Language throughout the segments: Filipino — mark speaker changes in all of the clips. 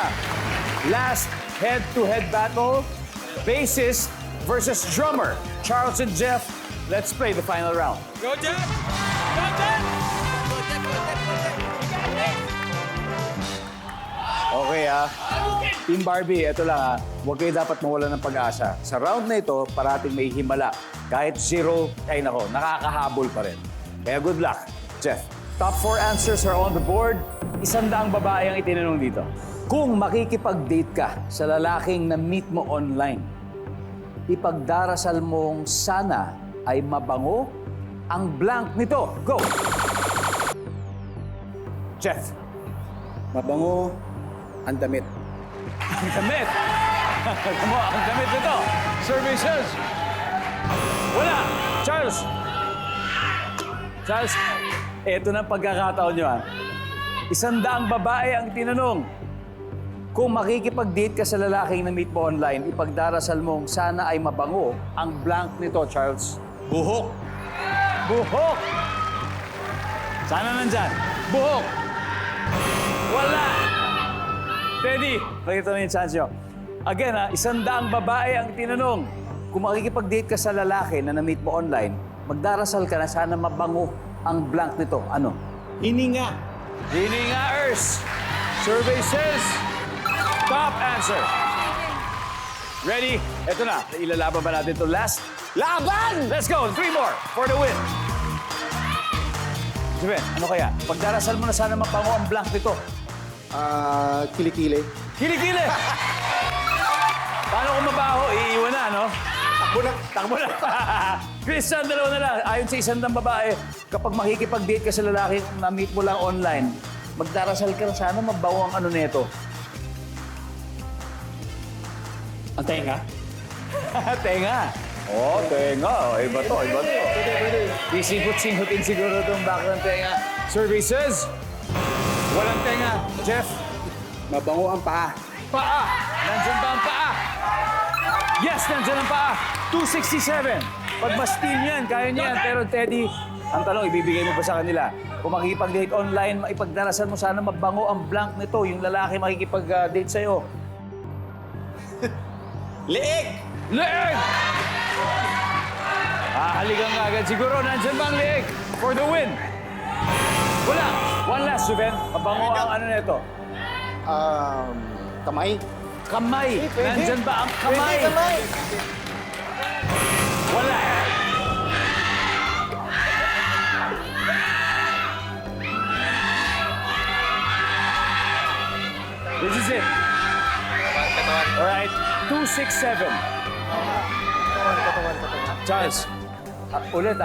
Speaker 1: na. Last head-to-head battle, bassist versus drummer. Charles and Jeff, let's play the final round.
Speaker 2: Go, Jeff! Go, Jeff!
Speaker 1: Okay Team Barbie, ito lang huwag kayo dapat mawala ng pag-asa. Sa round na ito, parating may himala. Kahit zero, ay nako, nakakahabol pa rin. Kaya good luck, Jeff. Top 4 answers are on the board. 100 babae ang itinanong dito. Kung makikipag-date ka sa lalaking na meet mo online, ipagdarasal mong sana ay mabango ang blank nito. Go! Jeff.
Speaker 3: Mabango ang damit.
Speaker 1: Ang damit. Alam mo, ang damit nito. Services. Wala. Charles. Charles, eto na ang pagkakataon nyo 100 babae ang tinanong. Kung makikipag-date ka sa lalaking na meet mo online, ipagdarasal mong sana ay mabango ang blank nito, Charles.
Speaker 2: Buhok.
Speaker 1: Buhok. Sana nandyan. Buhok. Wala. Teddy, pakita na yung chance nyo. Again 100 babae ang tinanong. Kung makikipag-date ka sa lalaki na na-meet mo online, magdarasal ka na sana mabango ang blank nito. Ano?
Speaker 3: Hininga.
Speaker 1: Hiningers. Survey says, top answer. Ready? Ito na. Ilalaban ba natin ito last?
Speaker 3: Laban!
Speaker 1: Let's go. 3 more for the win. Juven, ano kaya? Pagdarasal mo na sana mabango ang blank nito.
Speaker 3: Kilikili.
Speaker 1: Kilikili! Paano kung mabaho? Iiwan na, no?
Speaker 3: Takbo na.
Speaker 1: Takbo na. Christian, dalawa na lang. Ayon sa 100 babae, kapag makikipag-date ka sa lalaki na meet mo lang online, magdarasal ka na sana mabaho ang ano nito.
Speaker 2: Ang tenga?
Speaker 1: Tenga. Oh, tenga. Iba to, iba to. Isingkot-singkotin siguro itong back ng tenga. Services. Walang tenga. Jeff.
Speaker 3: Mabango ang paa.
Speaker 1: Paa. Nandyan ba ang paa? Yes, nandyan ang paa. 267. Pag mas team yan, kaya niyan. Pero Teddy, ang tanong, ibibigay mo ba sa kanila? Kung makikipag-date online, ipagdarasal mo sana mabango ang blank nito. Yung lalaki makikipag-date sa'yo.
Speaker 2: Leeg!
Speaker 1: Leeg! Halikan ka agad. Siguro, nandyan ba ang leeg? For the win. Wala. One last, Juven. Mabango ang ano nito.
Speaker 3: Kamay.
Speaker 1: Kamay.
Speaker 3: Pwede.
Speaker 1: Nandyan ba ang kamay?
Speaker 3: Pwede, kamay.
Speaker 1: Wala. This is it. Alright. 267.
Speaker 3: Katawan.
Speaker 1: Charles, ulit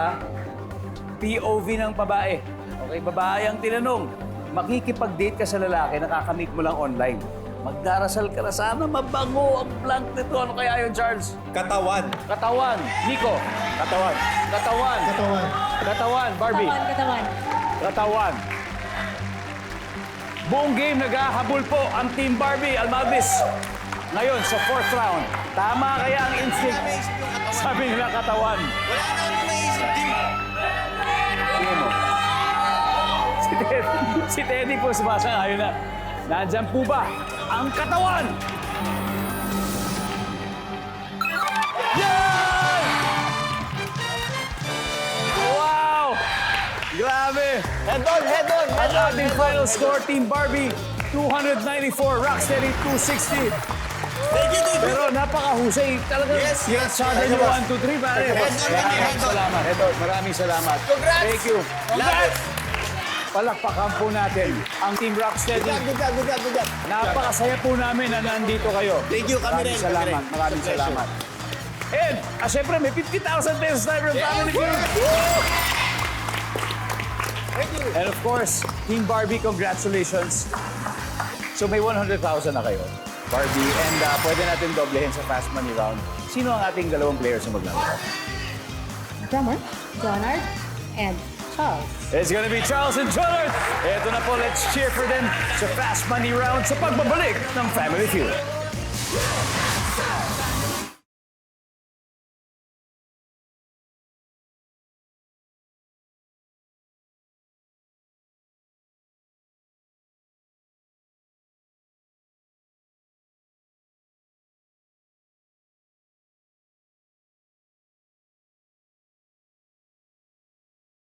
Speaker 1: POV ng babae. Okay, babae ang tinanong. Makikipag-date ka sa lalaki, nakakamit mo lang online. Magdarasal ka na sana mabango ang blank nito. Ano kaya yun, Charles?
Speaker 2: Katawan.
Speaker 1: Katawan. Nico. Katawan. Katawan.
Speaker 3: Katawan.
Speaker 1: Katawan. Barbie.
Speaker 4: Katawan.
Speaker 1: Katawan. Buong game naghahabol po ang Team Barbie Almavis. Ngayon sa 4th round, tama kaya ang instinct? Sabi nila katawan.
Speaker 2: Wala na akong naisip, Tim.
Speaker 1: Tingnan mo. Si Teddy po sumasang-ayon na. Nandyan po ba ang katawan? Yan! Wow! Grabe!
Speaker 3: Head on.
Speaker 1: Ang ating final score, Team Barbie, 294, Rocksteady 260.
Speaker 2: Thank you, Tim.
Speaker 1: Pero napakahusay. Talagang
Speaker 2: Yes.
Speaker 1: sabi niyo 1, 2, 3, pare.
Speaker 2: Head on,
Speaker 1: Maraming salamat. Maraming salamat.
Speaker 2: Congrats!
Speaker 1: Thank you.
Speaker 2: Congrats!
Speaker 1: Palakpakan po natin ang Team Rocksteady.
Speaker 3: Good job.
Speaker 1: Napakasaya po namin na nandito kayo.
Speaker 2: Thank you, kami rin.
Speaker 1: Salamat. Maraming
Speaker 2: It's a pleasure.
Speaker 1: salamat. And, syempre, may 50,000 pesos tayo from Family Feud.
Speaker 3: Thank you.
Speaker 1: And of course, Team Barbie, congratulations. So may 100,000 na kayo, Barbie. And pwede natin doblehin sa Fast Money Round. Sino ang ating dalawang players na maglalaro?
Speaker 4: Drummer, Jonard, and Charles.
Speaker 1: It's gonna be Charles and Jonard. Eto na po, let's cheer for them sa Fast Money Round sa pagbabalik ng Family Feud.